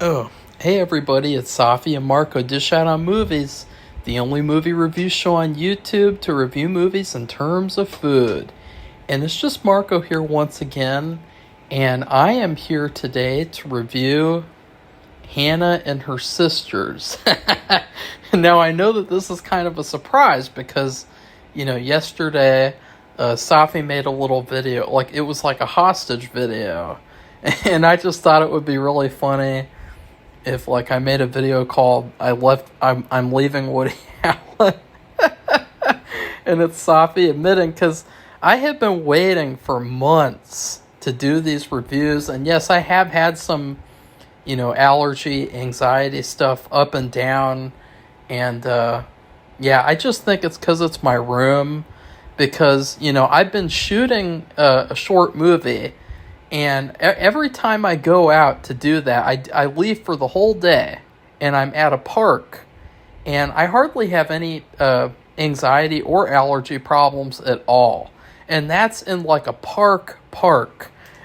Oh, hey everybody, it's Safi and Marco Dish Out on Movies, the only movie review show on YouTube to review movies in terms of food. And it's just Marco here once again, and I am here today to review Hannah and Her Sisters. Now, I know that this is kind of a surprise because, yesterday, Safi made a little video, like it was like a hostage video, and I just thought it would be really funny if I made a video called I'm leaving Woody Allen and it's Safi admitting, because I have been waiting for months to do these reviews, and yes, I have had some allergy, anxiety stuff up and down, and I just think it's because it's my room, because I've been shooting a short movie. And every time I go out to do that, I leave for the whole day, and I'm at a park, and I hardly have any anxiety or allergy problems at all. And that's in like a park.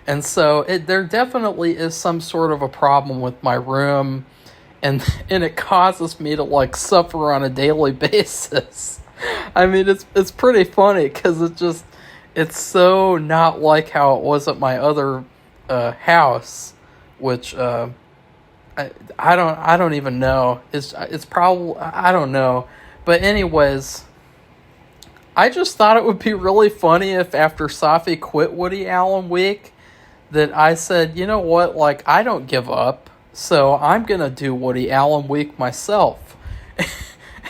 And so there definitely is some sort of a problem with my room, and it causes me to suffer on a daily basis. I mean, it's pretty funny because it's so not like how it was at my other house, which I don't even know. It's probably, I don't know. But anyways, I just thought it would be really funny if after Safi quit Woody Allen Week that I said, you know what, I don't give up, so I'm gonna do Woody Allen Week myself.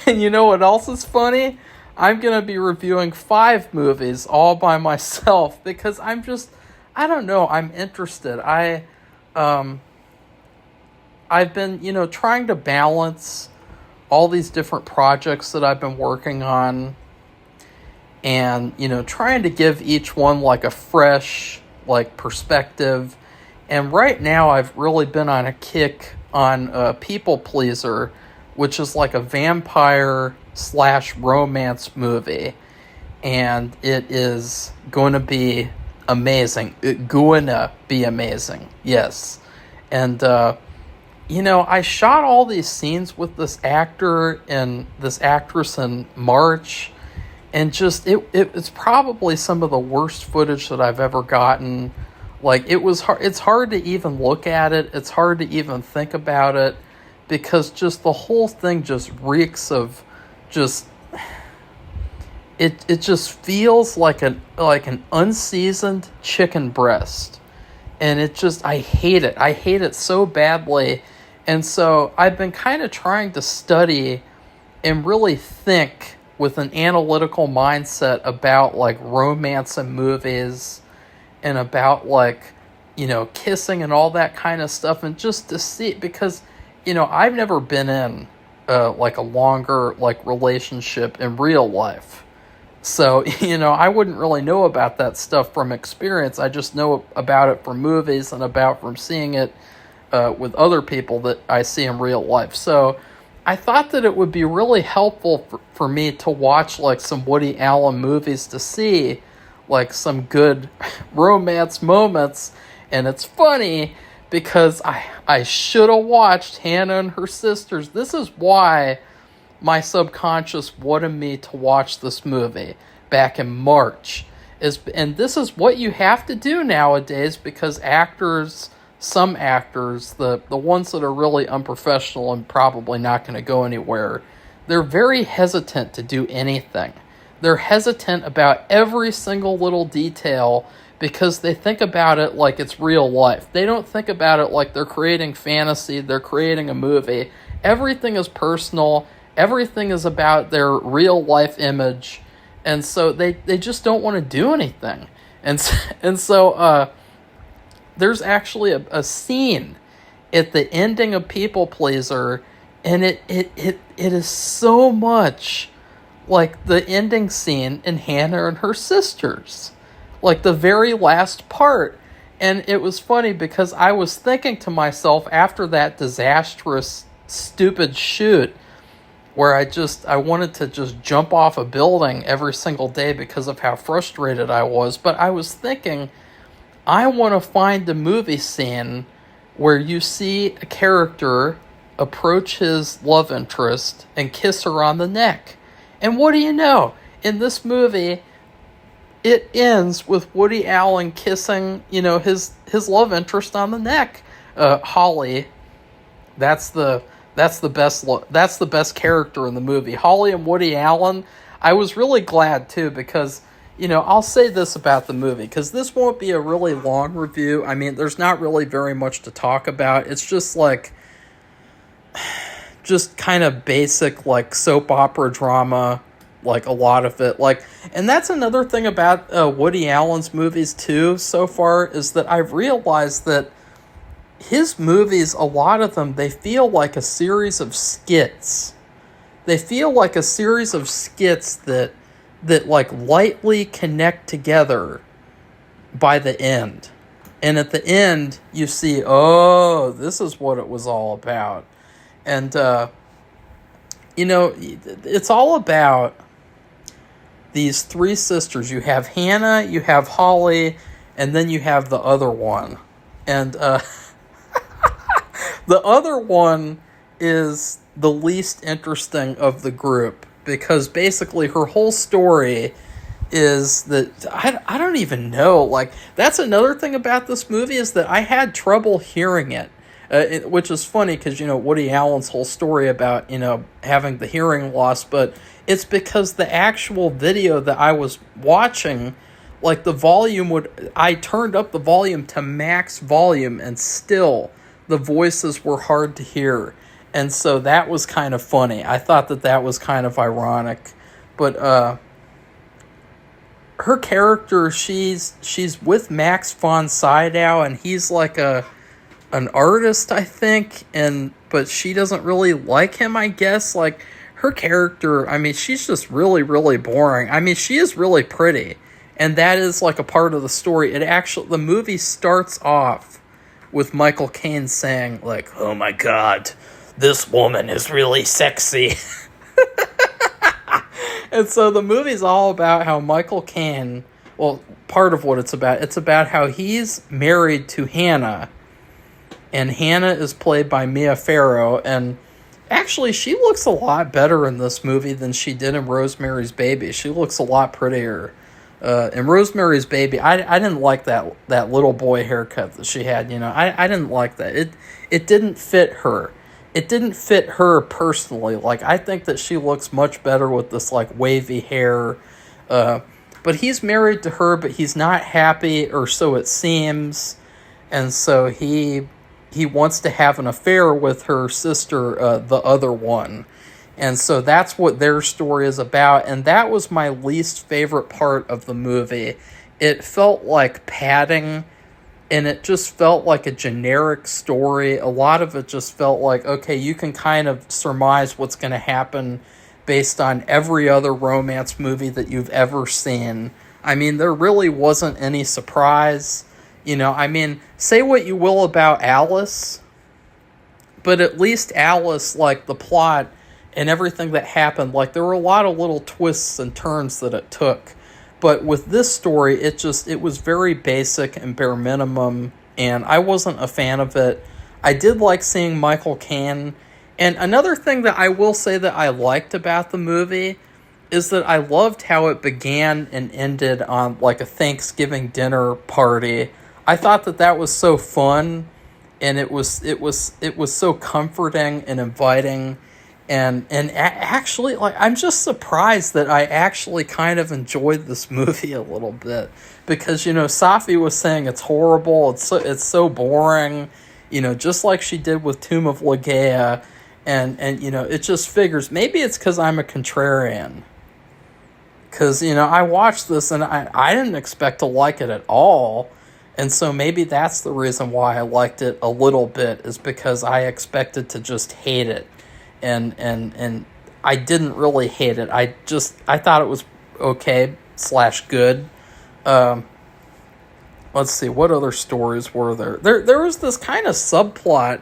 And you know what else is funny? I'm going to be reviewing 5 movies all by myself because I don't know, I'm interested. I've been, trying to balance all these different projects that I've been working on and, trying to give each one a fresh, perspective. And right now I've really been on a kick on People Pleaser, which is like a vampire/romance movie, and it is going to be amazing. Yes. And I shot all these scenes with this actor and this actress in March, and just it's probably some of the worst footage that I've ever gotten. It's hard to even look at it. It's hard to even think about it, because just the whole thing just reeks of it just feels like an unseasoned chicken breast, and I hate it so badly. And so I've been kind of trying to study and really think with an analytical mindset about romance in movies and about kissing and all that kind of stuff, and just to see, because I've never been in a longer relationship in real life. So, I wouldn't really know about that stuff from experience. I just know about it from movies and from seeing it with other people that I see in real life. So I thought that it would be really helpful for me to watch some Woody Allen movies to see some good romance moments. And it's funny because I should have watched Hannah and Her Sisters. This is why my subconscious wanted me to watch this movie back in March. And this is what you have to do nowadays, because some actors, the ones that are really unprofessional and probably not going to go anywhere, they're very hesitant to do anything. They're hesitant about every single little detail because they think about it like it's real life. They don't think about it like they're creating fantasy, they're creating a movie. Everything is personal, everything is about their real life image, and so they just don't want to do anything. And so there's actually a scene at the ending of People Pleaser, and it is so much like the ending scene in Hannah and Her Sisters, the very last part. And it was funny because I was thinking to myself after that disastrous, stupid shoot where I wanted to just jump off a building every single day because of how frustrated I was. But I was thinking, I want to find the movie scene where you see a character approach his love interest and kiss her on the neck. And what do you know? In this movie, it ends with Woody Allen kissing, his love interest on the neck. Holly, that's the best character in the movie. Holly and Woody Allen. I was really glad too because I'll say this about the movie because this won't be a really long review. I mean, there's not really very much to talk about. It's just kind of basic soap opera drama, a lot of it. And that's another thing about Woody Allen's movies too so far is that I've realized that his movies, a lot of them, they feel like a series of skits. They feel like a series of skits that lightly connect together by the end. And at the end, you see, oh, this is what it was all about. And, it's all about these three sisters. You have Hannah, you have Holly, and then you have the other one. And the other one is the least interesting of the group because basically her whole story is that I don't even know. That's another thing about this movie is that I had trouble hearing it. Which is funny because, Woody Allen's whole story about, having the hearing loss, but it's because the actual video that I was watching, the volume I turned up the volume to max volume and still the voices were hard to hear. And so that was kind of funny. I thought that was kind of ironic. But, her character, she's with Max von Sydow, and he's an artist, I think, but she doesn't really like him, I guess. Her character, I mean, she's just really, really boring. I mean, she is really pretty, and that is a part of the story. The movie starts off with Michael Caine saying, oh my god, this woman is really sexy. And so the movie's all about how Michael Caine, well, part of what it's about how he's married to Hannah, and Hannah is played by Mia Farrow, and actually she looks a lot better in this movie than she did in Rosemary's Baby. She looks a lot prettier. In Rosemary's Baby, I didn't like that little boy haircut that she had, I didn't like that. It didn't fit her. It didn't fit her personally. I think that she looks much better with this, wavy hair. But he's married to her, but he's not happy, or so it seems. And so he wants to have an affair with her sister, the other one. And so that's what their story is about. And that was my least favorite part of the movie. It felt like padding, and it just felt like a generic story. A lot of it just felt like, okay, you can kind of surmise what's going to happen based on every other romance movie that you've ever seen. I mean, there really wasn't any surprise. I mean, say what you will about Alice, but at least Alice, the plot and everything that happened, there were a lot of little twists and turns that it took. But with this story, it was very basic and bare minimum, and I wasn't a fan of it. I did like seeing Michael Caine. And another thing that I will say that I liked about the movie is that I loved how it began and ended on a Thanksgiving dinner party. I thought that was so fun, and it was so comforting and inviting. And actually, I'm just surprised that I actually kind of enjoyed this movie a little bit. Because, Safi was saying it's horrible, it's so boring, just like she did with Tomb of Ligeia. And it just figures, maybe it's because I'm a contrarian. Because, I watched this and I didn't expect to like it at all. And so maybe that's the reason why I liked it a little bit, is because I expected to just hate it. And I didn't really hate it. I thought it was okay / good. Let's see, what other stories were there? There was this kind of subplot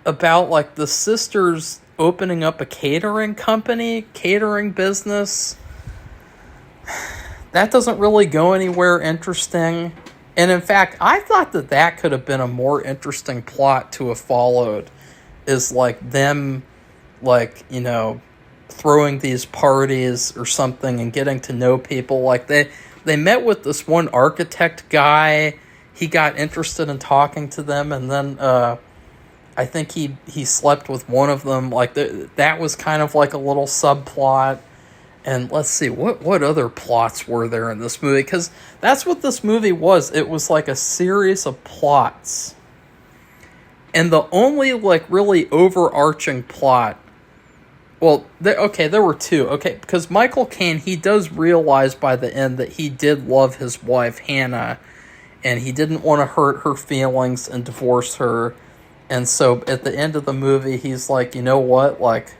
about the sisters opening up a catering business. That doesn't really go anywhere interesting. And in fact, I thought that that could have been a more interesting plot to have followed, is like them, like, you know, throwing these parties or something and getting to know people. Like they met with this one architect guy. He got interested in talking to them, and then I think he slept with one of them. Like that was kind of like a little subplot. And let's see, what other plots were there in this movie? Because that's what this movie was. It was like a series of plots. And the only, like, really overarching plot... Well, there were two. Okay, because Michael Caine, he does realize by the end that he did love his wife, Hannah. And he didn't want to hurt her feelings and divorce her. And so at the end of the movie, he's like, you know what, like...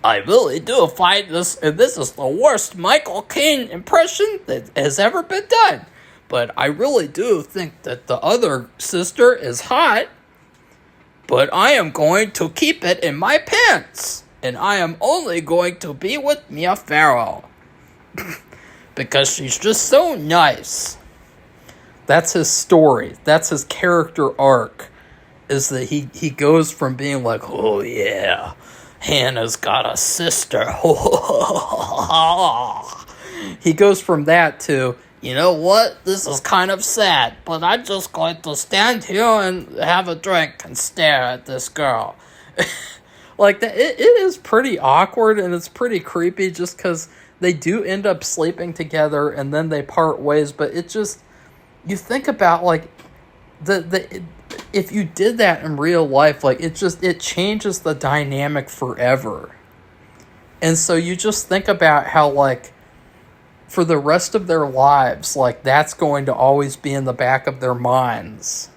I really do find this is the worst Michael Caine impression that has ever been done. But I really do think that the other sister is hot. But I am going to keep it in my pants. And I am only going to be with Mia Farrow. Because she's just so nice. That's his story. That's his character arc. Is that he goes from being like, oh yeah, Hannah's got a sister. He goes from that to, you know what? This is kind of sad, but I'm just going to stand here and have a drink and stare at this girl. Like, it is pretty awkward and it's pretty creepy just because they do end up sleeping together and then they part ways. But it just, you think about, like, if you did that in real life, like, it changes the dynamic forever. And so you just think about how, like, for the rest of their lives, like, that's going to always be in the back of their minds.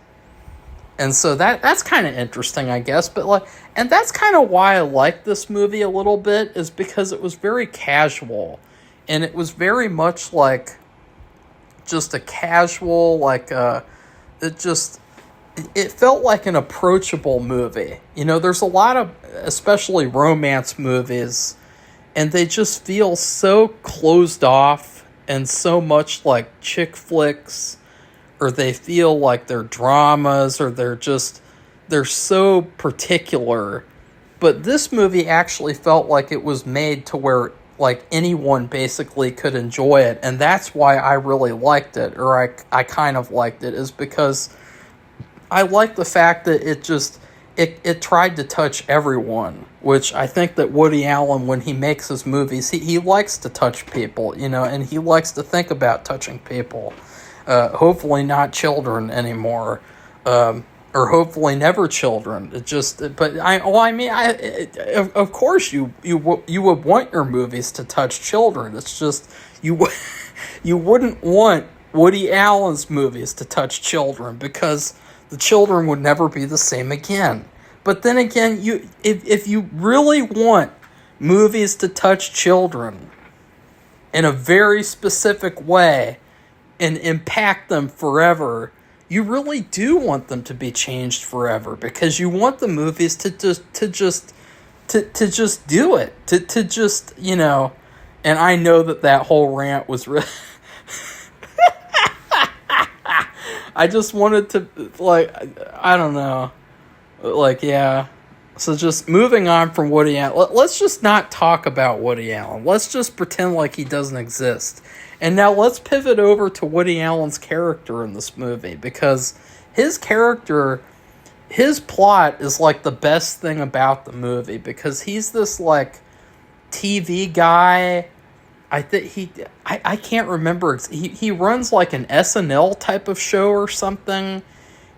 And so that's kind of interesting, I guess. But, like, and that's kind of why I like this movie a little bit, is because it was very casual. And it was very much like just a casual, like, it felt like an approachable movie. You know, there's a lot of, especially romance movies, and they just feel so closed off and so much like chick flicks, or they feel like they're dramas, or they're so particular. But this movie actually felt like it was made to where, like, anyone basically could enjoy it, and that's why I really liked it, or I kind of liked it, is because I like the fact that it tried to touch everyone, which I think that Woody Allen, when he makes his movies, he likes to touch people, you know, and he likes to think about touching people. Hopefully not children anymore, or hopefully never children. Of course you would want your movies to touch children. It's just you wouldn't want Woody Allen's movies to touch children, because the children would never be the same again. But then again, if you really want movies to touch children in a very specific way and impact them forever, you really do want them to be changed forever, because you want the movies to just do it, to just, you know. And I know that whole rant was really I just wanted to, like, I don't know. Like, yeah. So just moving on from Woody Allen. Let's just not talk about Woody Allen. Let's just pretend like he doesn't exist. And now let's pivot over to Woody Allen's character in this movie. Because his character, his plot is, like, the best thing about the movie. Because he's this, like, TV guy. I think I can't remember. He runs like an SNL type of show or something,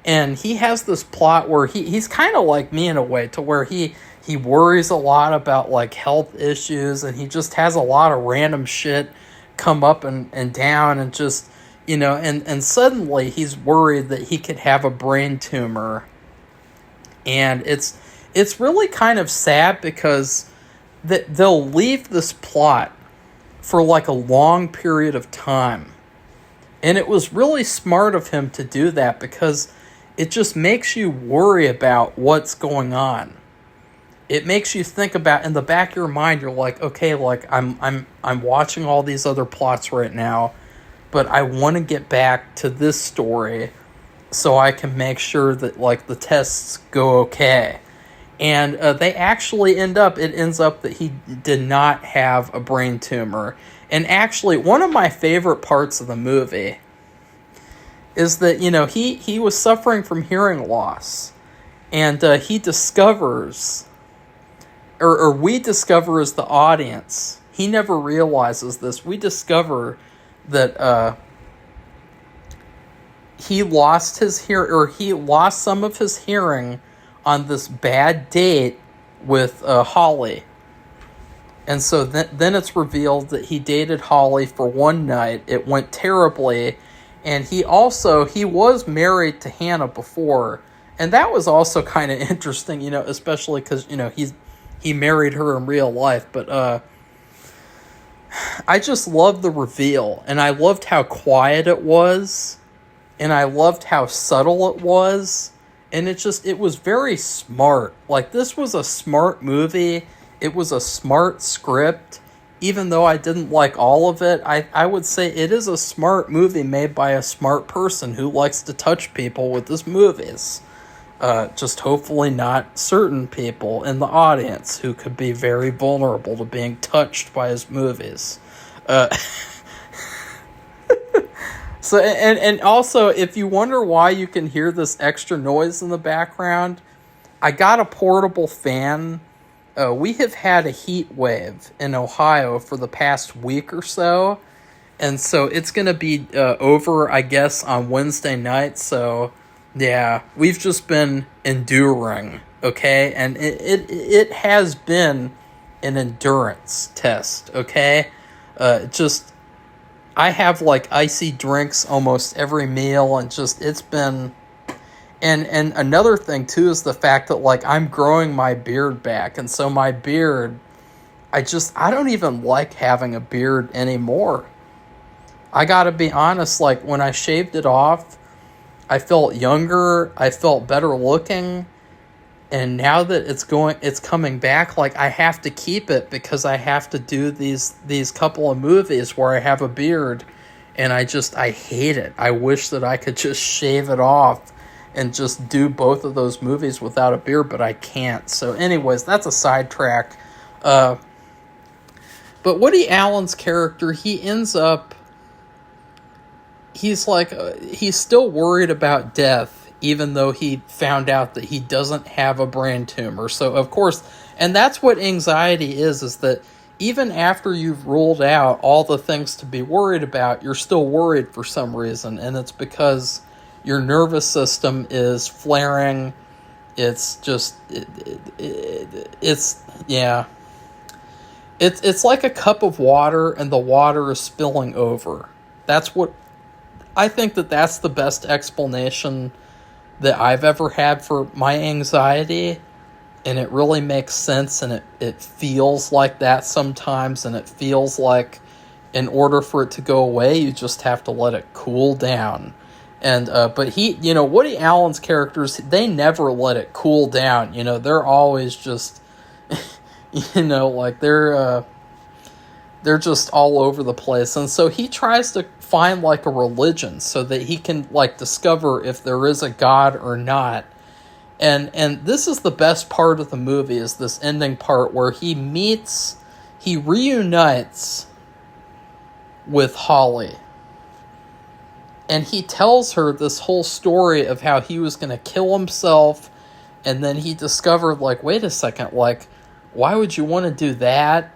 and he has this plot where he's kind of like me in a way, to where he worries a lot about, like, health issues, and he just has a lot of random shit come up and down, and just, you know, and suddenly he's worried that he could have a brain tumor. And it's really kind of sad, because they'll leave this plot for, like, a long period of time. And it was really smart of him to do that, because it just makes you worry about what's going on. It makes you think about, in the back of your mind, you're like, okay, like, I'm watching all these other plots right now. but I want to get back to this story so I can make sure that, like, the tests go okay. And it ends up that he did not have a brain tumor. And actually, one of my favorite parts of the movie is that, he was suffering from hearing loss. And he discovers, or we discover as the audience, he never realizes this, we discover that he lost he lost some of his hearing on this bad date with Holly. And so then it's revealed that he dated Holly for one night. It went terribly. And he was married to Hannah before. And that was also kind of interesting, especially because, he married her in real life. But I just loved the reveal. And I loved how quiet it was. And I loved how subtle it was. And it was very smart. Like, this was a smart movie. It was a smart script. Even though I didn't like all of it, I would say it is a smart movie made by a smart person who likes to touch people with his movies. Just hopefully not certain people in the audience who could be very vulnerable to being touched by his movies. So, and also, if you wonder why you can hear this extra noise in the background, I got a portable fan. We have had a heat wave in Ohio for the past week or so, and so it's going to be over, I guess, on Wednesday night. So, yeah, we've just been enduring, okay? And it has been an endurance test, okay? I have, like, icy drinks almost every meal, and it's been... And another thing, too, is the fact that, like, I'm growing my beard back, and so my beard, I don't even like having a beard anymore. I gotta be honest, like, when I shaved it off, I felt younger, I felt better looking, and now that it's coming back, like, I have to keep it because I have to do these couple of movies where I have a beard, and I hate it. I wish that I could just shave it off and just do both of those movies without a beard, but I can't. So anyways, that's a sidetrack. But Woody Allen's character, he ends up, he's still worried about death, even though he found out that he doesn't have a brain tumor. So, of course, and that's what anxiety is that even after you've ruled out all the things to be worried about, you're still worried for some reason, and it's because your nervous system is flaring. It's just, it's like a cup of water and the water is spilling over. I think that's the best explanation that I've ever had for my anxiety, and it really makes sense, and it feels like that sometimes, and it feels like in order for it to go away, you just have to let it cool down. And but Woody Allen's characters, they never let it cool down. They're always just, like they're just all over the place. And so he tries to find like a religion so that he can like discover if there is a God or not. And this is the best part of the movie, is this ending part where he reunites with Holly. And he tells her this whole story of how he was going to kill himself, and then he discovered, like, wait a second, like, why would you want to do that?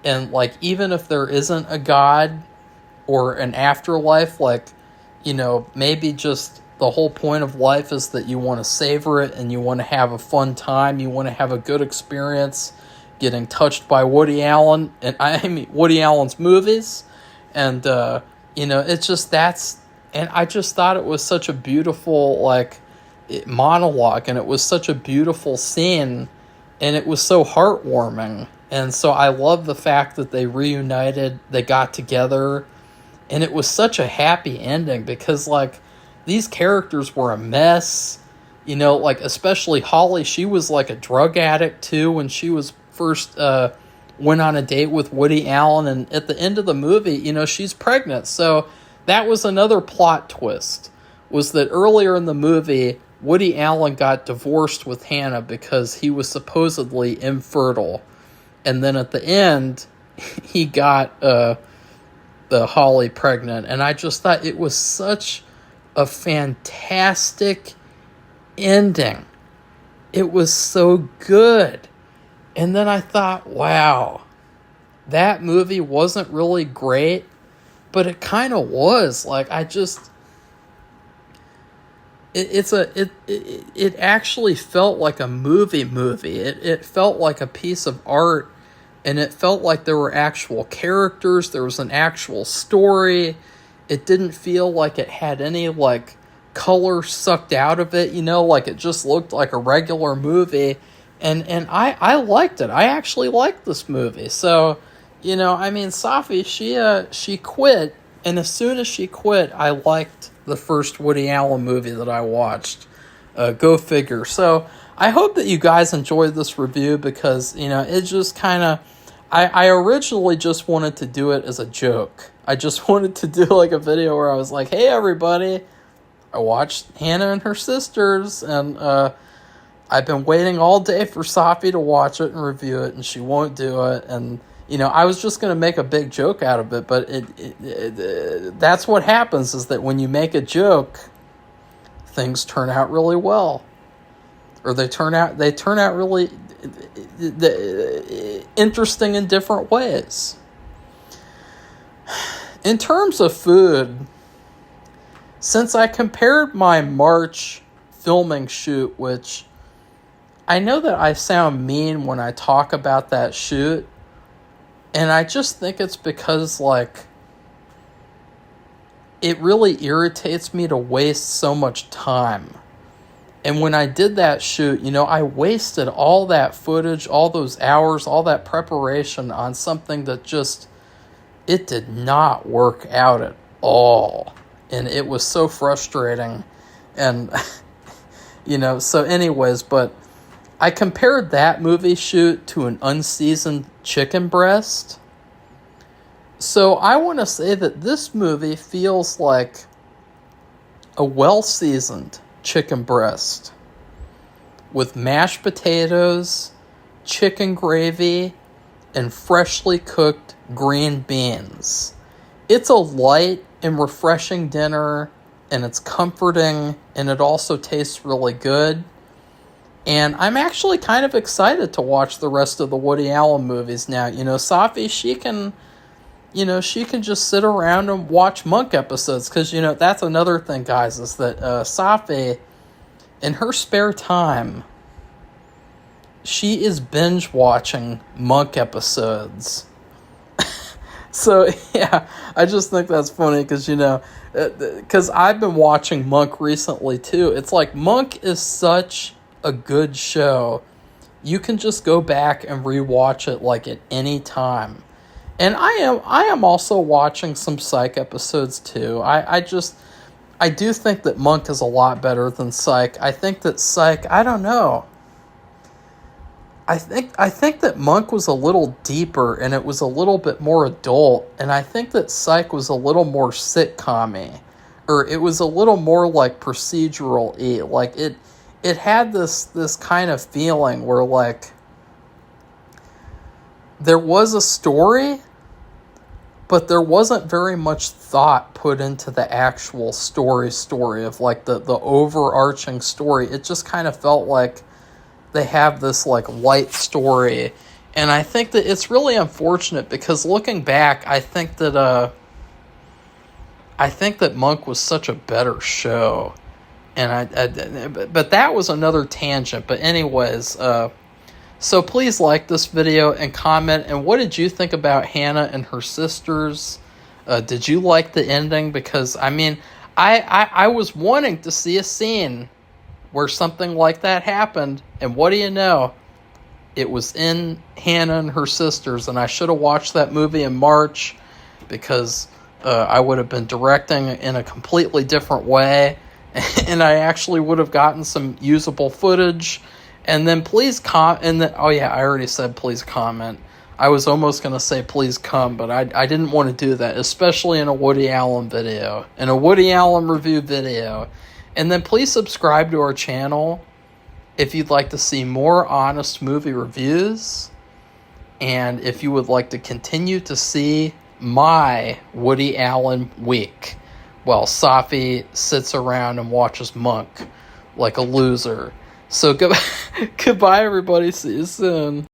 And, like, even if there isn't a God or an afterlife, like, maybe just the whole point of life is that you want to savor it and you want to have a fun time, you want to have a good experience getting touched by Woody Allen, and I mean Woody Allen's movies, and, it's just, and I just thought it was such a beautiful, like, monologue, and it was such a beautiful scene, and it was so heartwarming. And so I love the fact that they reunited, they got together, and it was such a happy ending because, like, these characters were a mess, like, especially Holly. She was like a drug addict too when she was first went on a date with Woody Allen, and at the end of the movie, she's pregnant. So that was another plot twist, was that earlier in the movie, Woody Allen got divorced with Hannah because he was supposedly infertile. And then at the end, he got the Holly pregnant. And I just thought it was such a fantastic ending. It was so good. And then I thought, wow, that movie wasn't really great, but it kind of was. Like, I just... It actually felt like a movie. It felt like a piece of art, and it felt like there were actual characters. There was an actual story. It didn't feel like it had any, like, color sucked out of it, like it just looked like a regular movie. And I liked it. I actually liked this movie. So, Safi, she quit, and as soon as she quit, I liked the first Woody Allen movie that I watched. Go figure. So I hope that you guys enjoyed this review, because it just kind of, I originally just wanted to do it as a joke. I just wanted to do like a video where I was like, hey everybody, I watched Hannah and Her Sisters, and I've been waiting all day for Safi to watch it and review it, and she won't do it. And I was just going to make a big joke out of it, but that's what happens, is that when you make a joke, things turn out really well. Or they turn out really interesting in different ways. In terms of food, since I compared my March filming shoot, which I know that I sound mean when I talk about that shoot, and I just think it's because, like, it really irritates me to waste so much time. And when I did that shoot, I wasted all that footage, all those hours, all that preparation on something that just, it did not work out at all. And it was so frustrating. And, so anyways, but I compared that movie shoot to an unseasoned chicken breast. So I want to say that this movie feels like a well-seasoned chicken breast with mashed potatoes, chicken gravy, and freshly cooked green beans. It's a light and refreshing dinner, and it's comforting, and it also tastes really good. And I'm actually kind of excited to watch the rest of the Woody Allen movies now. Safi, she can just sit around and watch Monk episodes. Because, that's another thing, guys, is that Safi, in her spare time, she is binge watching Monk episodes. So, yeah, I just think that's funny because, because I've been watching Monk recently, too. It's like, Monk is such a good show. You can just go back and rewatch it like at any time. And I am also watching some Psych episodes too. I do think that Monk is a lot better than Psych. I think that Psych, I don't know. I think that Monk was a little deeper and it was a little bit more adult, and I think that Psych was a little more sitcom-y, or it was a little more like procedural-y. Like it had this kind of feeling where, like, there was a story, but there wasn't very much thought put into the actual story of, like, the overarching story. It just kind of felt like they have this, like, light story. And I think that it's really unfortunate, because looking back, I think that Monk was such a better show. And but that was another tangent. But anyways, so please like this video and comment. And what did you think about Hannah and Her Sisters? Did you like the ending? Because, I mean, I was wanting to see a scene where something like that happened. And what do you know? It was in Hannah and Her Sisters. And I should have watched that movie in March, because I would have been directing in a completely different way. And I actually would have gotten some usable footage. And then please oh yeah, I already said please comment. I was almost going to say please come, but I didn't want to do that, especially in a Woody Allen video, in a Woody Allen review video. And then please subscribe to our channel if you'd like to see more honest movie reviews, and if you would like to continue to see my Woody Allen week while Safi sits around and watches Monk like a loser. So goodbye everybody, see you soon.